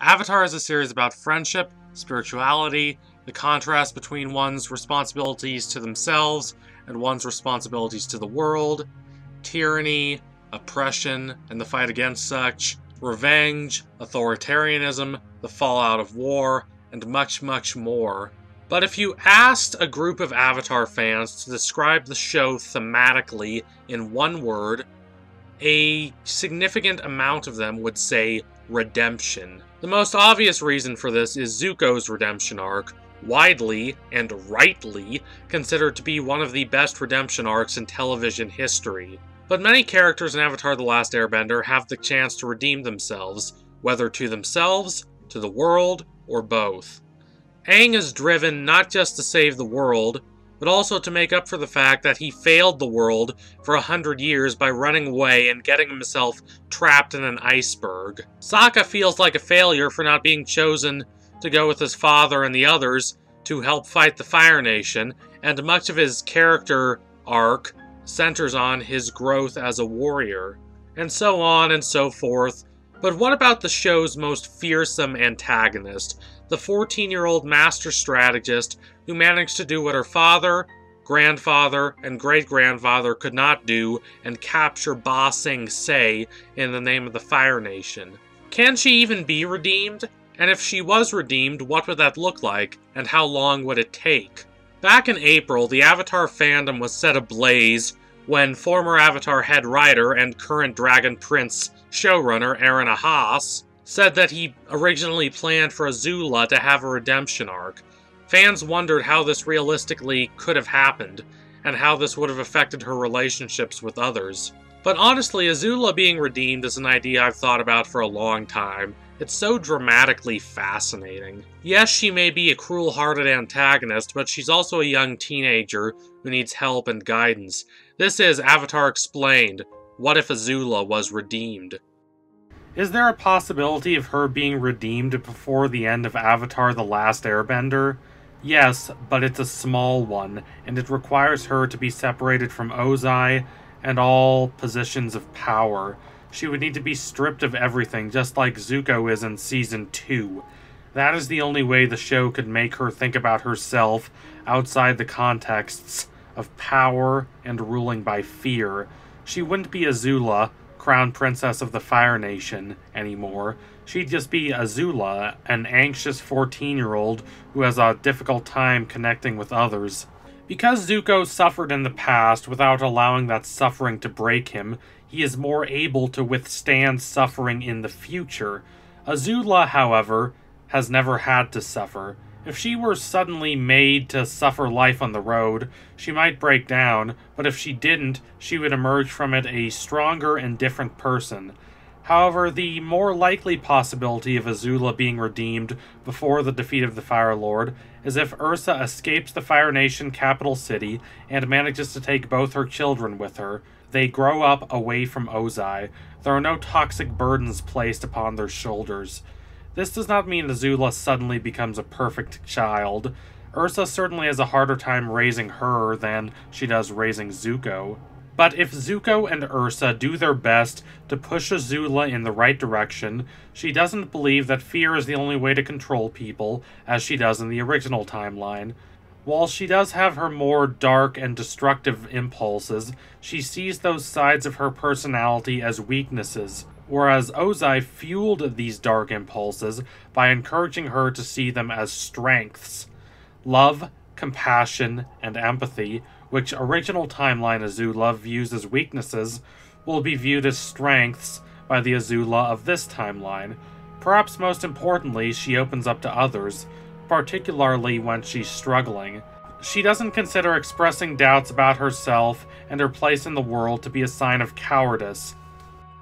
Avatar is a series about friendship, spirituality, the contrast between one's responsibilities to themselves and one's responsibilities to the world, tyranny, oppression, and the fight against such, revenge, authoritarianism, the fallout of war, and much, much more. But if you asked a group of Avatar fans to describe the show thematically in one word, a significant amount of them would say redemption. The most obvious reason for this is Zuko's redemption arc, widely, and rightly, considered to be one of the best redemption arcs in television history. But many characters in Avatar: The Last Airbender have the chance to redeem themselves, whether to themselves, to the world, or both. Aang is driven not just to save the world, but also to make up for the fact that he failed the world for 100 years by running away and getting himself trapped in an iceberg. Sokka feels like a failure for not being chosen to go with his father and the others to help fight the Fire Nation, and much of his character arc centers on his growth as a warrior, and so on and so forth. But what about the show's most fearsome antagonist, the 14-year-old master strategist who managed to do what her father, grandfather, and great-grandfather could not do and capture Ba Sing Se in the name of the Fire Nation? Can she even be redeemed? And if she was redeemed, what would that look like, and how long would it take? Back in April, the Avatar fandom was set ablaze when former Avatar head writer and current Dragon Prince showrunner Aaron Ahas said that he originally planned for Azula to have a redemption arc. Fans wondered how this realistically could have happened, and how this would have affected her relationships with others. But honestly, Azula being redeemed is an idea I've thought about for a long time. It's so dramatically fascinating. Yes, she may be a cruel-hearted antagonist, but she's also a young teenager who needs help and guidance. This is Avatar Explained. What if Azula was redeemed? Is there a possibility of her being redeemed before the end of Avatar: The Last Airbender? Yes, but it's a small one, and it requires her to be separated from Ozai and all positions of power. She would need to be stripped of everything, just like Zuko is in Season 2. That is the only way the show could make her think about herself outside the contexts of power and ruling by fear. She wouldn't be Azula, Crown Princess of the Fire Nation, anymore. She'd just be Azula, an anxious 14-year-old who has a difficult time connecting with others. Because Zuko suffered in the past without allowing that suffering to break him, he is more able to withstand suffering in the future. Azula, however, has never had to suffer. If she were suddenly made to suffer life on the road, she might break down, but if she didn't, she would emerge from it a stronger and different person. However, the more likely possibility of Azula being redeemed before the defeat of the Fire Lord is if Ursa escapes the Fire Nation capital city and manages to take both her children with her. They grow up away from Ozai. There are no toxic burdens placed upon their shoulders. This does not mean Azula suddenly becomes a perfect child. Ursa certainly has a harder time raising her than she does raising Zuko. But if Zuko and Ursa do their best to push Azula in the right direction, she doesn't believe that fear is the only way to control people, as she does in the original timeline. While she does have her more dark and destructive impulses, she sees those sides of her personality as weaknesses, whereas Ozai fueled these dark impulses by encouraging her to see them as strengths. Love, compassion, and empathy, which original timeline Azula views as weaknesses, will be viewed as strengths by the Azula of this timeline. Perhaps most importantly, she opens up to others, particularly when she's struggling. She doesn't consider expressing doubts about herself and her place in the world to be a sign of cowardice.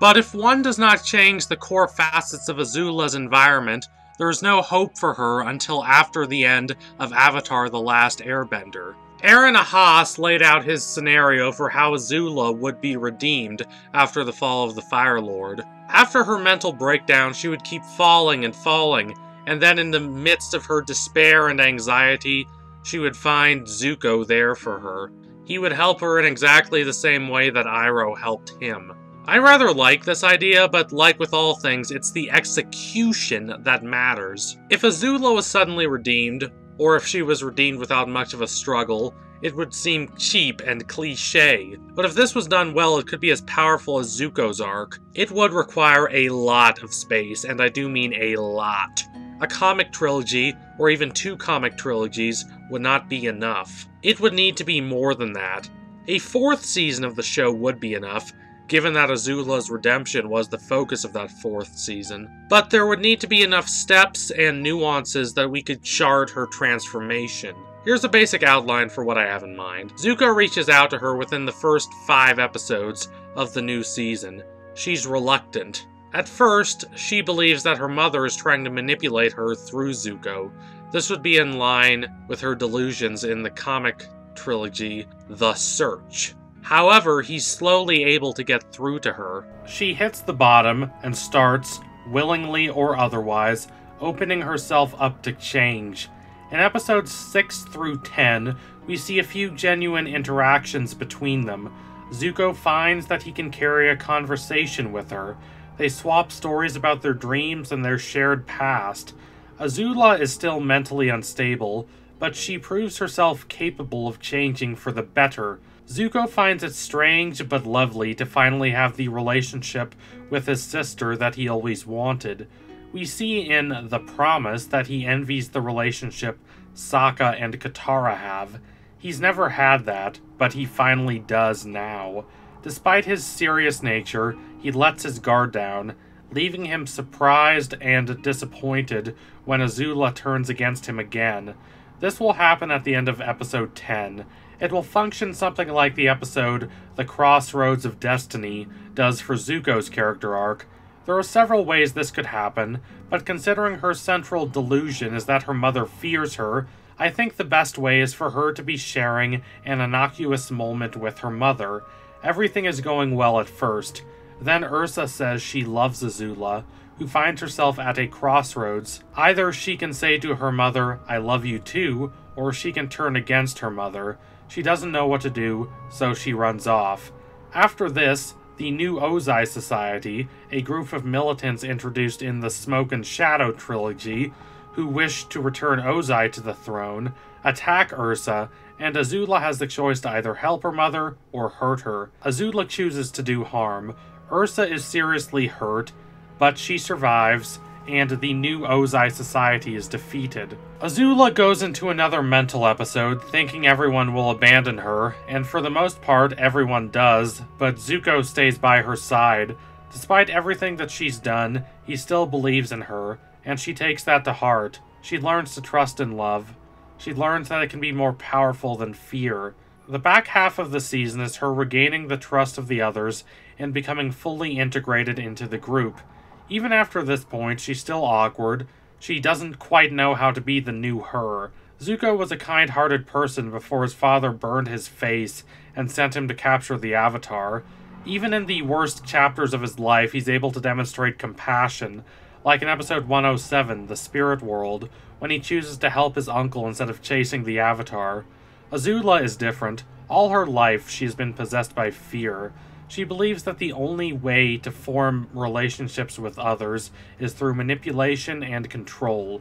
But if one does not change the core facets of Azula's environment, there is no hope for her until after the end of Avatar: The Last Airbender. Aaron Ahas laid out his scenario for how Azula would be redeemed after the fall of the Fire Lord. After her mental breakdown, she would keep falling and falling, and then in the midst of her despair and anxiety, she would find Zuko there for her. He would help her in exactly the same way that Iroh helped him. I rather like this idea, but like with all things, it's the execution that matters. If Azula was suddenly redeemed, or if she was redeemed without much of a struggle, it would seem cheap and cliché. But if this was done well, it could be as powerful as Zuko's arc. It would require a lot of space, and I do mean a lot. A comic trilogy, or even 2 comic trilogies, would not be enough. It would need to be more than that. A 4th season of the show would be enough, given that Azula's redemption was the focus of that 4th season. But there would need to be enough steps and nuances that we could chart her transformation. Here's a basic outline for what I have in mind. Zuko reaches out to her within the first 5 episodes of the new season. She's reluctant. At first, she believes that her mother is trying to manipulate her through Zuko. This would be in line with her delusions in the comic trilogy, The Search. However, he's slowly able to get through to her. She hits the bottom and starts, willingly or otherwise, opening herself up to change. In episodes 6 through 10, we see a few genuine interactions between them. Zuko finds that he can carry a conversation with her. They swap stories about their dreams and their shared past. Azula is still mentally unstable, but she proves herself capable of changing for the better. Zuko finds it strange but lovely to finally have the relationship with his sister that he always wanted. We see in The Promise that he envies the relationship Sokka and Katara have. He's never had that, but he finally does now. Despite his serious nature, he lets his guard down, leaving him surprised and disappointed when Azula turns against him again. This will happen at the end of episode 10. It will function something like the episode The Crossroads of Destiny does for Zuko's character arc. There are several ways this could happen, but considering her central delusion is that her mother fears her, I think the best way is for her to be sharing an innocuous moment with her mother. Everything is going well at first. Then Ursa says she loves Azula, who finds herself at a crossroads. Either she can say to her mother, "I love you too," or she can turn against her mother. She doesn't know what to do, so she runs off. After this, the New Ozai Society, a group of militants introduced in the Smoke and Shadow trilogy, who wish to return Ozai to the throne, attack Ursa, and Azula has the choice to either help her mother or hurt her. Azula chooses to do harm. Ursa is seriously hurt, but she survives, and the New Ozai Society is defeated. Azula goes into another mental episode, thinking everyone will abandon her, and for the most part everyone does, but Zuko stays by her side. Despite everything that she's done, he still believes in her, and she takes that to heart. She learns to trust in love. She learns that it can be more powerful than fear. The back half of the season is her regaining the trust of the others and becoming fully integrated into the group. Even after this point, she's still awkward. She doesn't quite know how to be the new her. Zuko was a kind-hearted person before his father burned his face and sent him to capture the Avatar. Even in the worst chapters of his life, he's able to demonstrate compassion, like in episode 107, The Spirit World, when he chooses to help his uncle instead of chasing the Avatar. Azula is different. All her life, she has been possessed by fear. She believes that the only way to form relationships with others is through manipulation and control.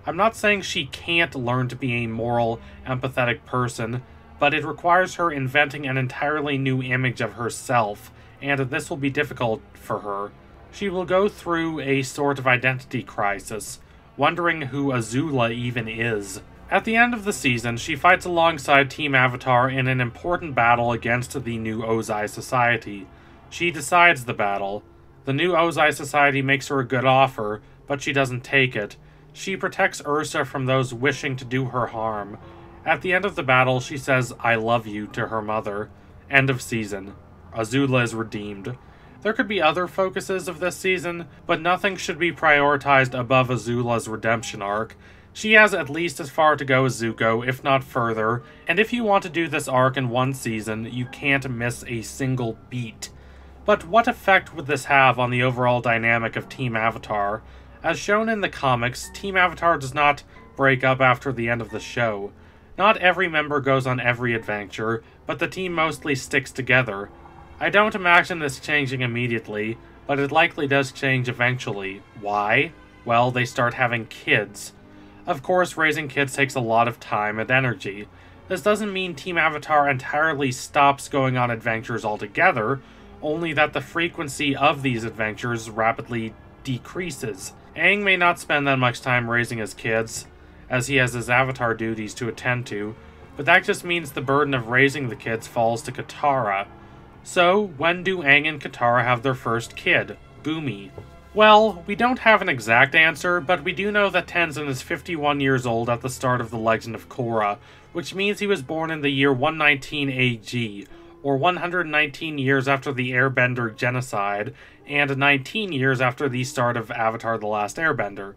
I'm not saying she can't learn to be a moral, empathetic person, but it requires her inventing an entirely new image of herself, and this will be difficult for her. She will go through a sort of identity crisis, wondering who Azula even is. At the end of the season, she fights alongside Team Avatar in an important battle against the New Ozai Society. She decides the battle. The New Ozai Society makes her a good offer, but she doesn't take it. She protects Ursa from those wishing to do her harm. At the end of the battle, she says, "I love you," to her mother. End of season. Azula is redeemed. There could be other focuses of this season, but nothing should be prioritized above Azula's redemption arc. She has at least as far to go as Zuko, if not further, and if you want to do this arc in one season, you can't miss a single beat. But what effect would this have on the overall dynamic of Team Avatar? As shown in the comics, Team Avatar does not break up after the end of the show. Not every member goes on every adventure, but the team mostly sticks together. I don't imagine this changing immediately, but it likely does change eventually. Why? Well, they start having kids. Of course, raising kids takes a lot of time and energy. This doesn't mean Team Avatar entirely stops going on adventures altogether, only that the frequency of these adventures rapidly decreases. Aang may not spend that much time raising his kids, as he has his Avatar duties to attend to, but that just means the burden of raising the kids falls to Katara. So, when do Aang and Katara have their first kid? Bumi. Well, we don't have an exact answer, but we do know that Tenzin is 51 years old at the start of the Legend of Korra, which means he was born in the year 119 AG, or 119 years after the Airbender genocide, and 19 years after the start of Avatar: The Last Airbender.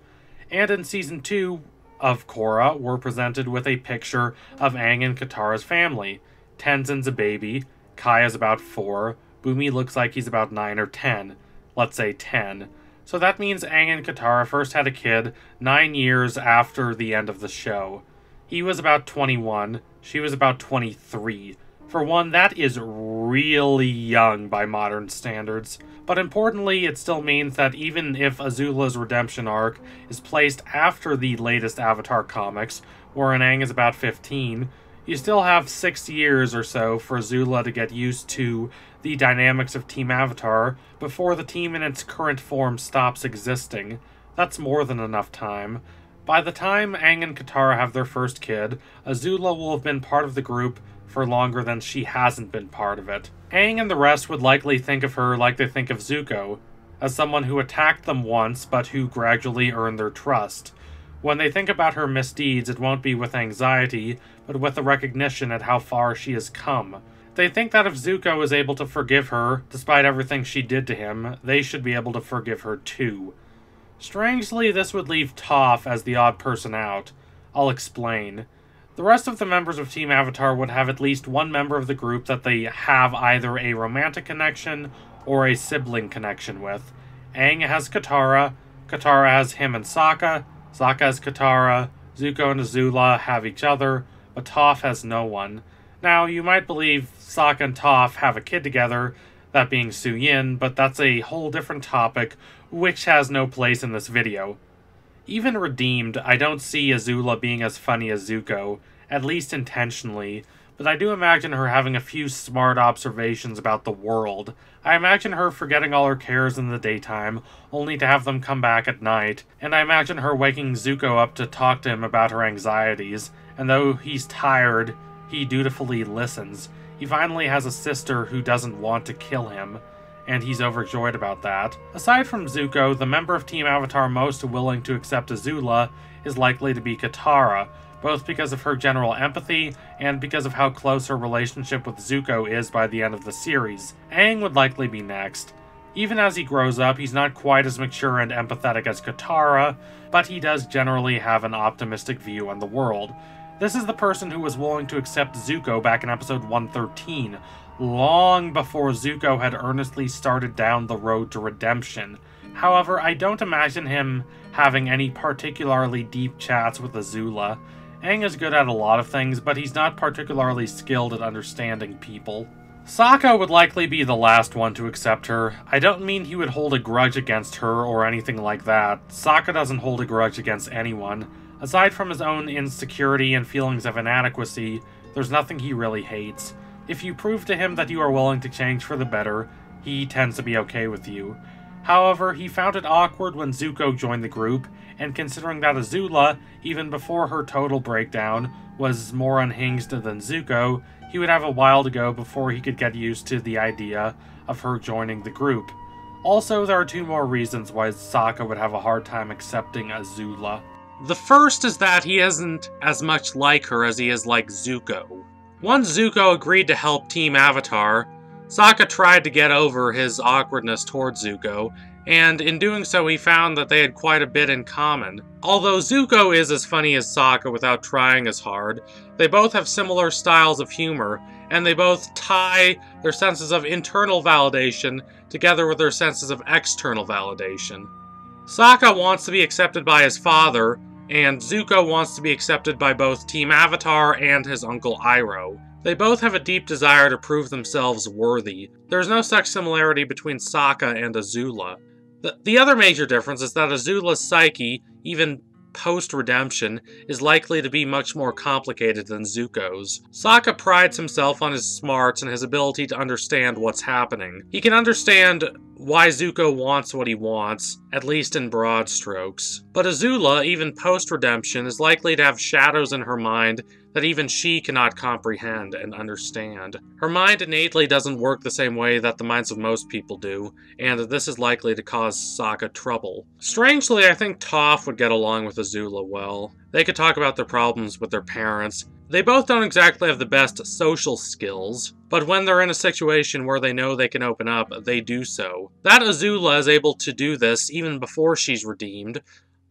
And in Season 2 of Korra, we're presented with a picture of Aang and Katara's family. Tenzin's a baby, Kaya's about 4, Bumi looks like he's about 9 or 10. Let's say 10. So that means Aang and Katara first had a kid 9 years after the end of the show. He was about 21, she was about 23. For one, that is really young by modern standards. But importantly, it still means that even if Azula's redemption arc is placed after the latest Avatar comics, wherein Aang is about 15, you still have 6 years or so for Azula to get used to the dynamics of Team Avatar before the team in its current form stops existing. That's more than enough time. By the time Aang and Katara have their first kid, Azula will have been part of the group for longer than she hasn't been part of it. Aang and the rest would likely think of her like they think of Zuko, as someone who attacked them once but who gradually earned their trust. When they think about her misdeeds, it won't be with anxiety, but with the recognition at how far she has come. They think that if Zuko is able to forgive her, despite everything she did to him, they should be able to forgive her too. Strangely, this would leave Toph as the odd person out. I'll explain. The rest of the members of Team Avatar would have at least one member of the group that they have either a romantic connection or a sibling connection with. Aang has Katara, Katara has him and Sokka, Sokka has Katara, Zuko and Azula have each other, but Toph has no one. Now, you might believe Sokka and Toph have a kid together, that being Suyin, but that's a whole different topic, which has no place in this video. Even redeemed, I don't see Azula being as funny as Zuko, at least intentionally, but I do imagine her having a few smart observations about the world. I imagine her forgetting all her cares in the daytime, only to have them come back at night, and I imagine her waking Zuko up to talk to him about her anxieties, and though he's tired, he dutifully listens. He finally has a sister who doesn't want to kill him, and he's overjoyed about that. Aside from Zuko, the member of Team Avatar most willing to accept Azula is likely to be Katara, both because of her general empathy and because of how close her relationship with Zuko is by the end of the series. Aang would likely be next. Even as he grows up, he's not quite as mature and empathetic as Katara, but he does generally have an optimistic view on the world. This is the person who was willing to accept Zuko back in episode 113, long before Zuko had earnestly started down the road to redemption. However, I don't imagine him having any particularly deep chats with Azula. Aang is good at a lot of things, but he's not particularly skilled at understanding people. Sokka would likely be the last one to accept her. I don't mean he would hold a grudge against her or anything like that. Sokka doesn't hold a grudge against anyone. Aside from his own insecurity and feelings of inadequacy, there's nothing he really hates. If you prove to him that you are willing to change for the better, he tends to be okay with you. However, he found it awkward when Zuko joined the group, and considering that Azula, even before her total breakdown, was more unhinged than Zuko, he would have a while to go before he could get used to the idea of her joining the group. Also, there are two more reasons why Sokka would have a hard time accepting Azula. The first is that he isn't as much like her as he is like Zuko. Once Zuko agreed to help Team Avatar, Sokka tried to get over his awkwardness towards Zuko, and in doing so he found that they had quite a bit in common. Although Zuko is as funny as Sokka without trying as hard, they both have similar styles of humor, and they both tie their senses of internal validation together with their senses of external validation. Sokka wants to be accepted by his father, and Zuko wants to be accepted by both Team Avatar and his uncle Iroh. They both have a deep desire to prove themselves worthy. There is no such similarity between Sokka and Azula. The other major difference is that Azula's psyche, even post-redemption, is likely to be much more complicated than Zuko's. Sokka prides himself on his smarts and his ability to understand what's happening. He can understand why Zuko wants what he wants, at least in broad strokes. But Azula, even post-redemption, is likely to have shadows in her mind that even she cannot comprehend and understand. Her mind innately doesn't work the same way that the minds of most people do, and this is likely to cause Sokka trouble. Strangely, I think Toph would get along with Azula well. They could talk about their problems with their parents. They both don't exactly have the best social skills, but when they're in a situation where they know they can open up, they do so. That Azula is able to do this even before she's redeemed,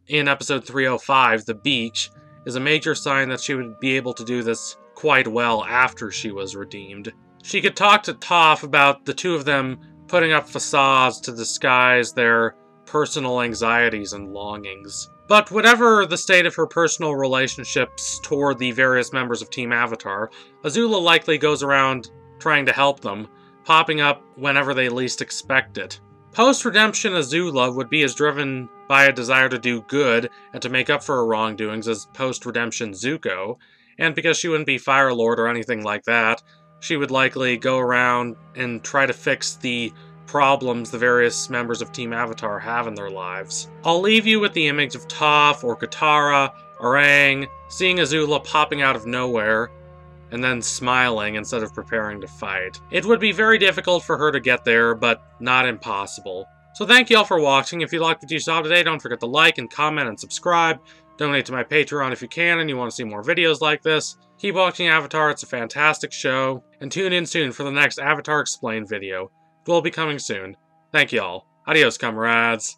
in episode 305, The Beach, is a major sign that she would be able to do this quite well after she was redeemed. She could talk to Toph about the two of them putting up facades to disguise their personal anxieties and longings. But whatever the state of her personal relationships toward the various members of Team Avatar, Azula likely goes around trying to help them, popping up whenever they least expect it. Post-redemption Azula would be as driven by a desire to do good and to make up for her wrongdoings as post-redemption Zuko, and because she wouldn't be Fire Lord or anything like that, she would likely go around and try to fix the problems the various members of Team Avatar have in their lives. I'll leave you with the image of Toph or Katara or Aang seeing Azula popping out of nowhere and then smiling instead of preparing to fight. It would be very difficult for her to get there, but not impossible. So thank you all for watching. If you liked what you saw today, don't forget to like and comment and subscribe. Donate to my Patreon if you can and you want to see more videos like this. Keep watching Avatar, it's a fantastic show. And tune in soon for the next Avatar Explained video. It will be coming soon. Thank you all. Adios, comrades.